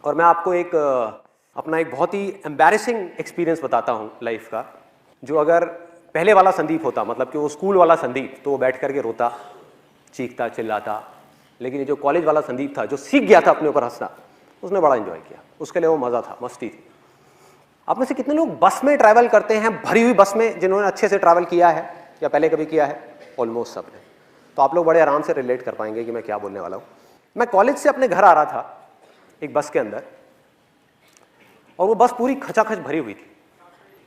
और मैं आपको एक अपना एक बहुत ही एम्बैरेसिंग एक्सपीरियंस बताता हूँ लाइफ का, जो अगर पहले वाला संदीप होता, मतलब कि वो स्कूल वाला संदीप, तो वो बैठ करके रोता, चीखता, चिल्लाता। लेकिन ये जो कॉलेज वाला संदीप था, जो सीख गया था अपने ऊपर हंसना, उसने बड़ा एंजॉय किया। उसके लिए वो मज़ा था, मस्ती थी। आप में से कितने लोग बस में ट्रैवल करते हैं, भरी हुई बस में, जिन्होंने अच्छे से ट्रैवल किया है या पहले कभी किया है? ऑलमोस्ट सब ने। तो आप लोग बड़े आराम से रिलेट कर पाएंगे कि मैं क्या बोलने वाला हूँ। मैं कॉलेज से अपने घर आ रहा था एक बस के अंदर, और वो बस पूरी खचाखच भरी हुई थी।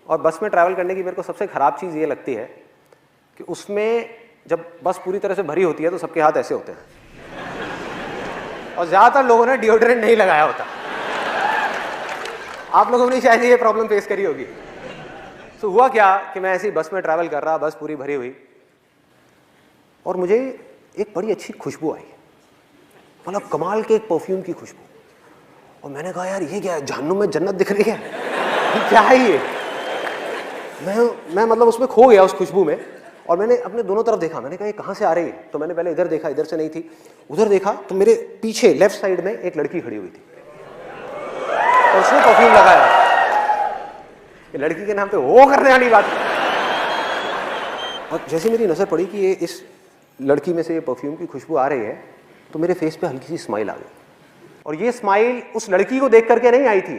और बस में ट्रैवल करने की मेरे को सबसे ख़राब चीज़ ये लगती है कि उसमें जब बस पूरी तरह से भरी होती है तो सबके हाथ ऐसे होते हैं, और ज़्यादातर लोगों ने डिओड्रेंट नहीं लगाया होता। आप लोगों ने शायद ये प्रॉब्लम फेस करी होगी। तो हुआ क्या कि मैं ऐसी बस में ट्रैवल कर रहा, बस पूरी भरी हुई, और मुझे एक बड़ी अच्छी खुशबू आई, मतलब कमाल के एक परफ्यूम की खुशबू। और मैंने कहा यार ये क्या है, जहन्नुम में जन्नत दिख रही है, ये क्या है ये? मैं मतलब उसमें खो गया, उस खुशबू में। और मैंने अपने दोनों तरफ देखा, मैंने कहा ये कहाँ से आ रही है? तो मैंने पहले इधर देखा, इधर से नहीं थी। उधर देखा तो मेरे पीछे लेफ्ट साइड में एक लड़की खड़ी हुई थी, और उसने परफ्यूम लगाया। ये लड़की के नाम पे वो करने वाली बात। और जैसे मेरी नजर पड़ी कि ये इस लड़की में से ये परफ्यूम की खुशबू आ रही है, तो मेरे फेस पे हल्की सी स्माइल आ गई। और ये स्माइल उस लड़की को देख करके नहीं आई थी,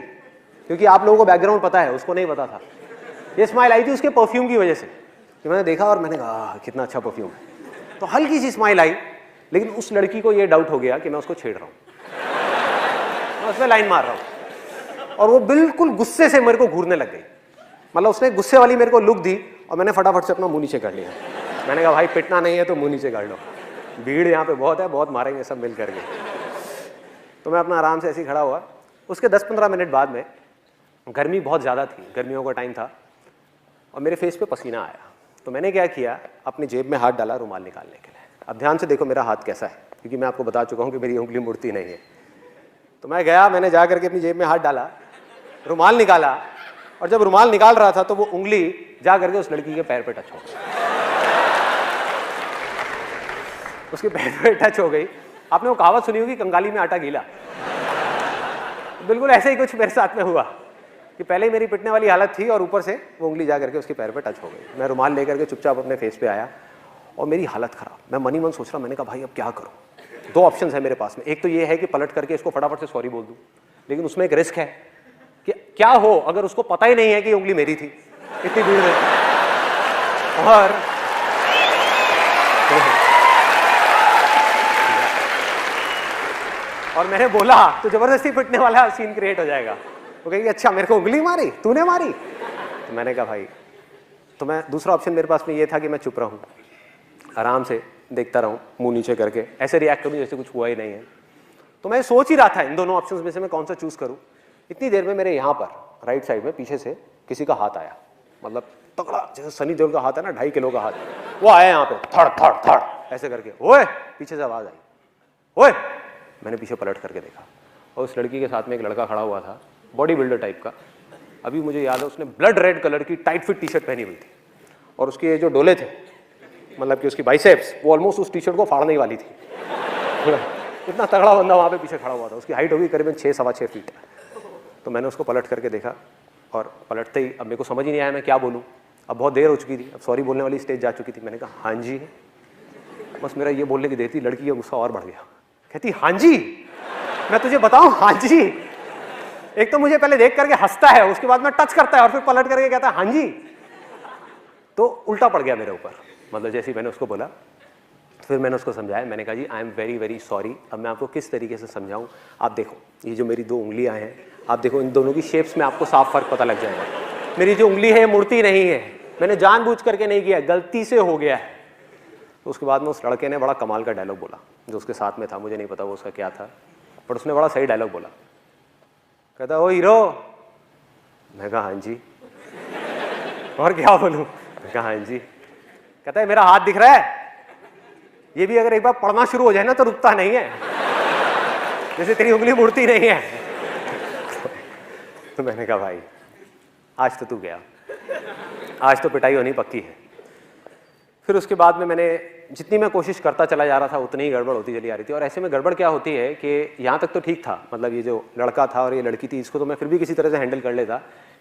क्योंकि आप लोगों को बैकग्राउंड पता है, उसको नहीं पता था। ये स्माइल आई थी उसके परफ्यूम की वजह से, कि मैंने देखा और मैंने कहा कितना अच्छा परफ्यूम है। तो हल्की सी स्माइल आई, लेकिन उस लड़की को ये डाउट हो गया कि मैं उसको छेड़ रहा हूँ, मैं उसमें लाइन मार रहा हूँ। और वो बिल्कुल गुस्से से मेरे को घूरने लग गई, मतलब उसने गुस्से वाली मेरे को लुक दी, और मैंने फटाफट से अपना मुंह नीचे कर लिया। मैंने कहा भाई पिटना नहीं है तो मुंह नीचे कर लो, भीड़ यहाँ पे बहुत है, बहुत मारेंगे सब मिल करके। तो मैं अपना आराम से ऐसे ही खड़ा हुआ। उसके 10-15 मिनट बाद में, गर्मी बहुत ज़्यादा थी, गर्मियों का टाइम था, और मेरे फेस पे पसीना आया। तो मैंने क्या किया, अपनी जेब में हाथ डाला रुमाल निकालने के लिए। अब ध्यान से देखो मेरा हाथ कैसा है, क्योंकि मैं आपको बता चुका हूँ कि मेरी उंगली मुड़ती नहीं है। तो मैं गया, मैंने जा करके अपनी जेब में हाथ डाला, रुमाल निकाला, और जब रुमाल निकाल रहा था तो वो उंगली जा करके उस लड़की के पैर पे टच हो गई। उसके पैर पे टच हो गई। आपने वो कहावत सुनी होगी, कंगाली में आटा गीला। बिल्कुल ऐसे ही कुछ मेरे साथ में हुआ कि पहले ही मेरी पिटने वाली हालत थी, और ऊपर से वो उंगली जा करके उसके पैर पे टच हो गई। मैं रुमाल लेकर के चुपचाप अपने फेस पे आया, और मेरी हालत खराब। मैं मन ही मन सोच रहा, मैंने कहा भाई अब क्या करूँ? दो ऑप्शन है मेरे पास में। एक तो ये है कि पलट करके इसको फटाफट से सॉरी बोल दूँ, लेकिन उसमें एक रिस्क है कि क्या हो अगर उसको पता ही नहीं है कि उंगली मेरी थी इतनी भीड़ में। और मैंने बोला तो जबरदस्ती पिटने वाला सीन क्रिएट हो जाएगा। वो कहेगी अच्छा मेरे को उंगली मारी, तूने मारी? तो मैंने कहा भाई, तो मैं दूसरा ऑप्शन मेरे पास में ये था कि मैं चुप रहूं, आराम से देखता रहूं, मुंह नीचे करके ऐसे रिएक्ट करूं जैसे कुछ हुआ ही नहीं है। तो मैं सोच ही रहा था इन दोनों ऑप्शंस में से मैं कौन सा चूज करूं। इतनी देर में मेरे यहाँ पर राइट साइड में पीछे से किसी का हाथ आया, मतलब तगड़ा, जैसे सनी देओल का हाथ है ना, 2.5 किलो का हाथ, वो आया यहाँ पे, थड़ थड़ थड़ ऐसे करके। ओए, पीछे से आवाज आई, ओए। मैंने पीछे पलट करके देखा, और उस लड़की के साथ में एक लड़का खड़ा हुआ था, बॉडी बिल्डर टाइप का। अभी मुझे याद है, उसने ब्लड रेड कलर की टाइट फिट टी शर्ट पहनी हुई थी, और उसके जो डोले थे, मतलब कि उसकी बाइसेप्स, वो ऑलमोस्ट उस टी शर्ट को फाड़ने वाली थी। इतना तगड़ा बंदा वहाँ पे पीछे खड़ा हुआ था। उसकी हाइट होगी करीबन 6-6.25 फीट। तो मैंने उसको पलट करके देखा, और पलटते ही अब मेरे को समझ ही नहीं आया मैं क्या बोलूँ। अब बहुत देर हो चुकी थी, अब सॉरी बोलने वाली स्टेज जा चुकी थी। मैंने कहा हाँ जी। बस मेरा ये बोलने की देर थी, लड़की का गुस्सा और बढ़ गया। कहती हाँ जी, मैं तुझे बताऊं हाँ जी। एक तो मुझे पहले देख करके हंसता है, उसके बाद में टच करता है, और फिर पलट करके कहता है हाँ जी। तो उल्टा पड़ गया मेरे ऊपर, मतलब जैसे ही मैंने उसको बोला। फिर मैंने उसको समझाया, मैंने कहा जी I am very very sorry. अब मैं आपको किस तरीके से समझाऊं, आप देखो ये जो मेरी 2 उंगलियां हैं, आप देखो इन दोनों की शेप्स में आपको साफ फर्क पता लग जाएगा। मेरी जो उंगली है मुड़ती नहीं है, मैंने जानबूझ करके नहीं किया, गलती से हो गया है। तो उसके बाद में उस लड़के ने बड़ा कमाल का डायलॉग बोला, जो उसके साथ में था, मुझे नहीं पता वो उसका क्या था, बट उसने बड़ा सही डायलॉग बोला। कहता ओ हीरो। मैं कहा हाँ जी। और क्या बोलूं? मैं कहा हाँ जी। कहता है मेरा हाथ दिख रहा है, ये भी अगर एक बार पढ़ना शुरू हो जाए ना तो रुकता नहीं है, जैसे तेरी उंगली मुड़ती नहीं है। तो मैंने कहा भाई आज तो तू गया, आज तो पिटाई होनी पक्की है। फिर उसके बाद में मैंने जितनी मैं कोशिश करता चला जा रहा था उतनी ही गड़बड़ होती चली आ रही थी। और ऐसे में गड़बड़ क्या होती है कि यहाँ तक तो ठीक था, मतलब ये जो लड़का था और ये लड़की थी, इसको तो मैं फिर भी किसी तरह से हैंडल कर लेता,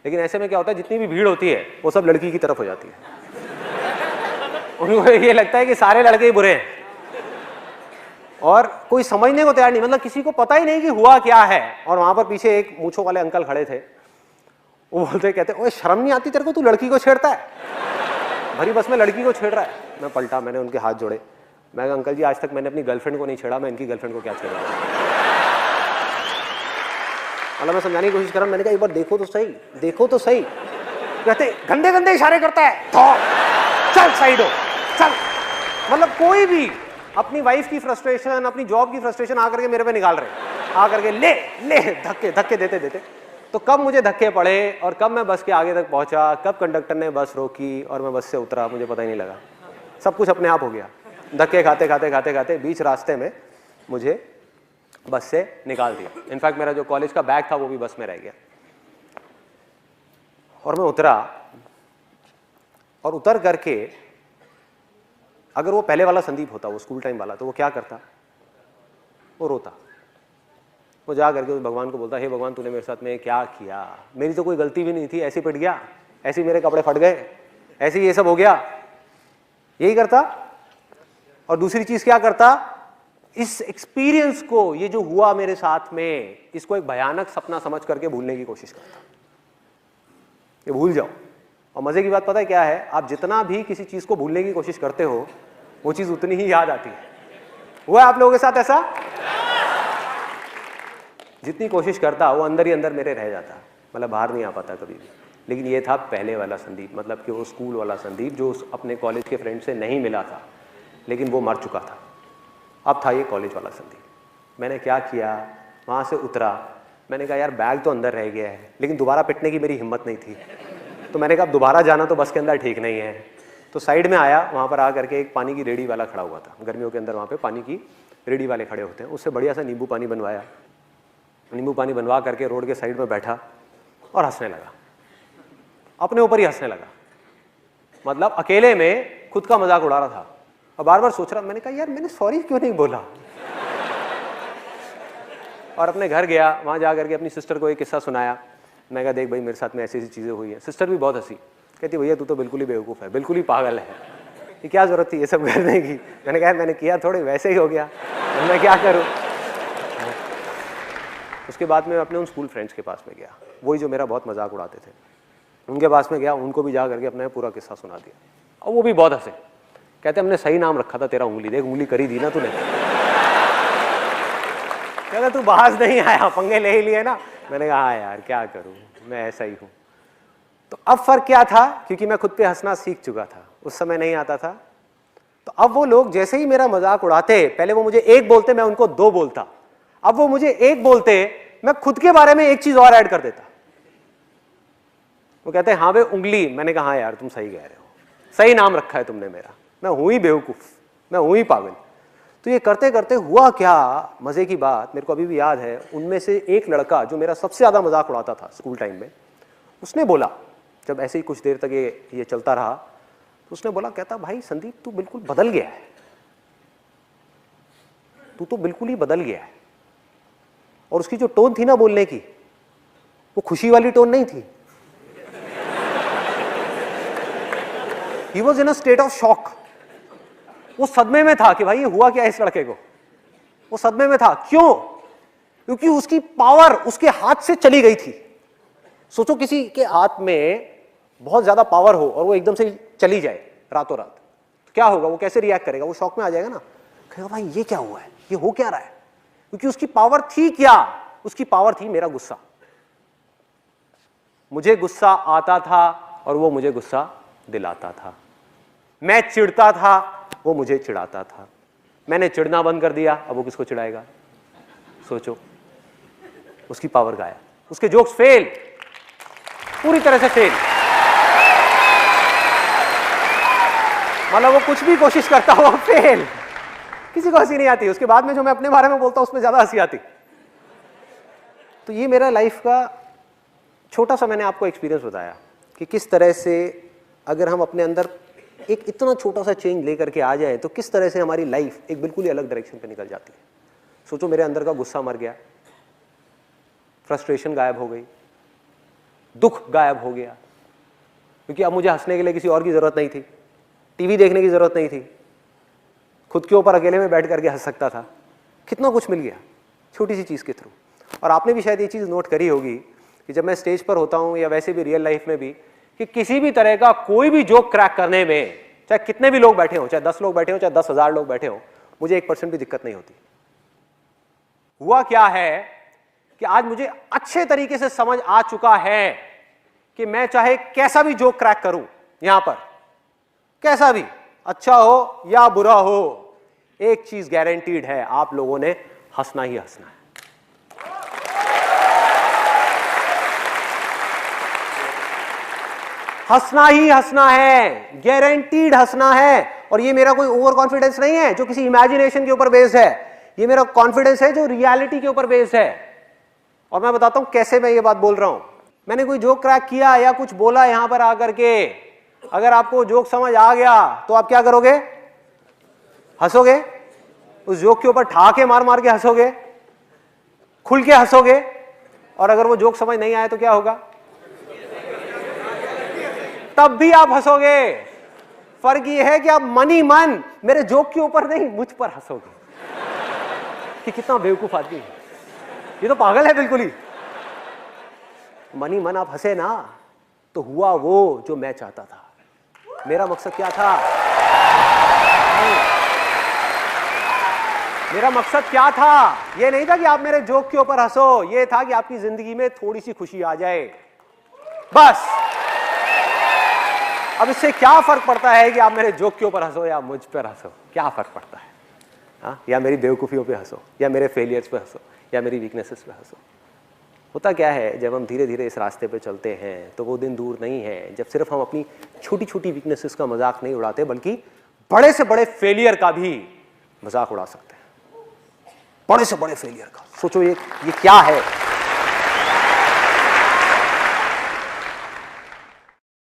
लेकिन ऐसे में क्या होता है, जितनी भी भीड़ होती है वो सब लड़की की तरफ हो जाती है। उनको ये लगता है कि सारे लड़के ही बुरे हैं और कोई समझने को तैयार नहीं, मतलब किसी को पता ही नहीं कि हुआ क्या है। और वहां पर पीछे एक मूंछों वाले अंकल खड़े थे, वो बोलते कहते, ओए शर्म नहीं आती तेरे को, तू लड़की को छेड़ता है, भरी बस में लड़की को छेड़ रहा है। मैं पलटा, मैंने उनके हाथ जोड़े, मैं कहा अंकल जी आज तक मैंने अपनी गर्लफ्रेंड को नहीं छेड़ा, मैं इनकी गर्लफ्रेंड को क्या छेड़ा। मतलब मैं समझाने की कोशिश कर रहा हूं, मैंने कहा एक बार देखो तो सही, देखो तो सही। कहते गंदे गंदे इशारे करता है, चल साइड हो चल। मतलब कोई भी अपनी वाइफ की फ्रस्ट्रेशन, अपनी जॉब की फ्रस्ट्रेशन आकर के मेरे पे निकाल रहे, आकर के ले ले धक्के धक्के देते देते। तो कब मुझे धक्के पड़े और कब मैं बस के आगे तक पहुंचा, कब कंडक्टर ने बस रोकी और मैं बस से उतरा, मुझे पता ही नहीं लगा। सब कुछ अपने आप हो गया, धक्के खाते खाते खाते खाते बीच रास्ते में मुझे बस से निकाल दिया। इनफैक्ट मेरा जो कॉलेज का बैग था वो भी बस में रह गया। और मैं उतरा, और उतर करके अगर वो पहले वाला संदीप होता, वो स्कूल टाइम वाला, तो वो क्या करता, वो रोता, वो जा करके उस भगवान को बोलता, हे भगवान तूने मेरे साथ में क्या किया, मेरी तो कोई गलती भी नहीं थी, ऐसे पिट गया, ऐसे मेरे कपड़े फट गए, ऐसे ये सब हो गया, यही करता। और दूसरी चीज क्या करता, इस एक्सपीरियंस को, ये जो हुआ मेरे साथ में, इसको एक भयानक सपना समझ करके भूलने की कोशिश करता, ये भूल जाओ। और मजे की बात पता है क्या है, आप जितना भी किसी चीज को भूलने की कोशिश करते हो वो चीज उतनी ही याद आती है। हुआ आप लोगों के साथ ऐसा? जितनी कोशिश करता वो अंदर ही अंदर मेरे रह जाता, मतलब बाहर नहीं आ पाता कभी भी। लेकिन ये था पहले वाला संदीप, मतलब कि वो स्कूल वाला संदीप जो अपने कॉलेज के फ्रेंड से नहीं मिला था, लेकिन वो मर चुका था। अब था ये कॉलेज वाला संदीप। मैंने क्या किया, वहाँ से उतरा, मैंने कहा यार बैग तो अंदर रह गया है, लेकिन दोबारा पिटने की मेरी हिम्मत नहीं थी। तो मैंने कहा दोबारा जाना तो बस के अंदर ठीक नहीं है। तो साइड में आया, वहाँ पर आ करके एक पानी की रेडी वाला खड़ा हुआ था, गर्मियों के अंदर वहाँ पे पानी की रेडी वाले खड़े होते हैं, उससे बढ़िया सा नींबू पानी बनवाया, नींबू पानी बनवा करके रोड के साइड में बैठा और हंसने लगा, अपने ऊपर ही हंसने लगा, मतलब अकेले में खुद का मजाक उड़ा रहा था। और बार बार सोच रहा, मैंने कहा यार मैंने सॉरी क्यों नहीं बोला। और अपने घर गया, वहाँ जा करके अपनी सिस्टर को एक किस्सा सुनाया। मैं कहा देख भाई मेरे साथ में ऐसी ऐसी चीज़ें हुई हैं। सिस्टर भी बहुत हंसी, कहती भैया तू तो बिल्कुल ही बेवकूफ़ है, बिल्कुल ही पागल है, ये क्या ज़रूरत थी ये सब करने की। मैंने कहा मैंने किया थोड़े, वैसे ही हो गया, मैं क्या करूँ। उसके बाद मैं अपने उन स्कूल फ्रेंड्स के पास में गया, वही जो मेरा बहुत मजाक उड़ाते थे, उनके पास में गया, उनको भी जा करके अपना पूरा किस्सा सुना दिया। और वो भी बहुत हंसे, कहते हमने सही नाम रखा था तेरा, उंगली देख उंगली करी दी ना तूने। कहते तू बाज नहीं आया, पंगे ले ही लिए ना। मैंने कहा हाँ यार क्या करूं, मैं ऐसा ही हूं। तो अब फर्क क्या था, क्योंकि मैं खुद पे हंसना सीख चुका था, उस समय नहीं आता था। तो अब वो लोग जैसे ही मेरा मजाक उड़ाते, पहले वो मुझे एक बोलते मैं उनको दो बोलता, अब वो मुझे एक बोलते मैं खुद के बारे में एक चीज और ऐड कर देता। वो कहते हैं हाँ वे उंगली, मैंने कहा हाँ यार तुम सही कह रहे हो, सही नाम रखा है तुमने मेरा, मैं हूं ही बेवकूफ, मैं हूं ही पागल। तो ये करते करते हुआ क्या, मजे की बात मेरे को अभी भी याद है, उनमें से एक लड़का जो मेरा सबसे ज्यादा मजाक उड़ाता था स्कूल टाइम में, उसने बोला, जब ऐसे ही कुछ देर तक ये चलता रहा, तो उसने बोला, कहता भाई संदीप तू बिल्कुल बदल गया है, तू तो बिल्कुल ही बदल गया है। और उसकी जो टोन थी ना बोलने की, वो खुशी वाली टोन नहीं थी। He was in a state of shock. वो सदमे में था कि भाई ये हुआ क्या इस लड़के को, वो सदमे में था। क्यों? क्योंकि उसकी पावर उसके हाथ से चली गई थी। सोचो किसी के हाथ में बहुत ज्यादा पावर हो और वो एकदम से चली जाए रातों रात, तो क्या होगा, वो कैसे रिएक्ट करेगा, वो शॉक में आ जाएगा ना, कहेगा भाई ये क्या हुआ है, ये हो क्या रहा है। क्योंकि उसकी पावर थी क्या, उसकी पावर थी मेरा गुस्सा। मुझे गुस्सा आता था और वो मुझे गुस्सा दिलाता था। मैं चिढ़ता था, वो मुझे चिढ़ाता था। मैंने चिढ़ना बंद कर दिया, अब वो किसको चिढ़ाएगा। सोचो, उसकी पावर गायब, उसके जोक्स फेल, पूरी तरह से फेल। मतलब वो कुछ भी कोशिश करता हो फेल, किसी को हंसी नहीं आती। उसके बाद में जो मैं अपने बारे में बोलता हूं उसमें ज्यादा हंसी आती। तो ये मेरा लाइफ का छोटा सा मैंने आपको एक्सपीरियंस बताया कि किस तरह से अगर हम अपने अंदर एक इतना छोटा सा चेंज लेकर के आ जाए तो किस तरह से हमारी लाइफ एक बिल्कुल ही अलग डायरेक्शन पे निकल जाती है। सोचो मेरे अंदर का गुस्सा मर गया, फ्रस्ट्रेशन गायब हो गई, दुख गायब हो गया, क्योंकि अब मुझे हंसने के लिए किसी और की जरूरत नहीं थी, टीवी देखने की जरूरत नहीं थी, खुद के ऊपर अकेले में बैठ करके हंस सकता था। कितना कुछ मिल गया छोटी सी चीज के थ्रू। और आपने भी शायद ये चीज नोट करी होगी कि जब मैं स्टेज पर होता हूं या वैसे भी रियल लाइफ में भी, कि किसी भी तरह का कोई भी जोक क्रैक करने में चाहे कितने भी लोग बैठे हो, चाहे 10 लोग बैठे हो, चाहे 10,000 लोग बैठे हो, मुझे 1% भी दिक्कत नहीं होती। हुआ क्या है कि आज मुझे अच्छे तरीके से समझ आ चुका है कि मैं चाहे कैसा भी जोक क्रैक करूं यहां पर, कैसा भी, अच्छा हो या बुरा हो, एक चीज गारंटीड है, आप लोगों ने हंसना ही हंसना है। हंसना ही हंसना है, गारंटीड हंसना है। और ये मेरा कोई ओवर कॉन्फिडेंस नहीं है जो किसी इमेजिनेशन के ऊपर बेस्ड है, ये मेरा कॉन्फिडेंस है जो रियलिटी के ऊपर बेस्ड है। और मैं बताता हूं कैसे मैं ये बात बोल रहा हूं। मैंने कोई जोक क्रैक किया या कुछ बोला यहां पर आकर के, अगर आपको जोक समझ आ गया तो आप क्या करोगे? हंसोगे, उस जोक के ऊपर ठाके मार मार के हंसोगे, खुल के हंसोगे। और अगर वो जोक समझ नहीं आया तो क्या होगा? तब भी आप हंसोगे। फर्क ये है कि आप मन ही मन मेरे जोक के ऊपर नहीं, मुझ पर हंसोगे कि कितना बेवकूफ आदमी है, ये तो पागल है बिल्कुल ही। मन ही मन आप हंसे ना तो हुआ वो जो मैं चाहता था। मेरा मकसद क्या था? मेरा मकसद क्या था? ये नहीं था कि आप मेरे जोक के ऊपर हंसो, ये था कि आपकी जिंदगी में थोड़ी सी खुशी आ जाए, बस। अब इससे क्या फर्क पड़ता है कि आप मेरे जोक के ऊपर हंसो या मुझ पर हंसो? क्या फर्क पड़ता है? हाँ, या मेरी बेवकूफियों पे हंसो, या मेरे फेलियर्स पे हंसो, या मेरी वीकनेसेस पे हंसो। होता क्या है, जब हम धीरे धीरे इस रास्ते पे चलते हैं तो वो दिन दूर नहीं है जब सिर्फ हम अपनी छोटी छोटी वीकनेसेस का मजाक नहीं उड़ाते, बल्कि बड़े से बड़े फेलियर का भी मजाक उड़ा सकते हैं। बड़े से बड़े फेलियर का सोचो, ये क्या है?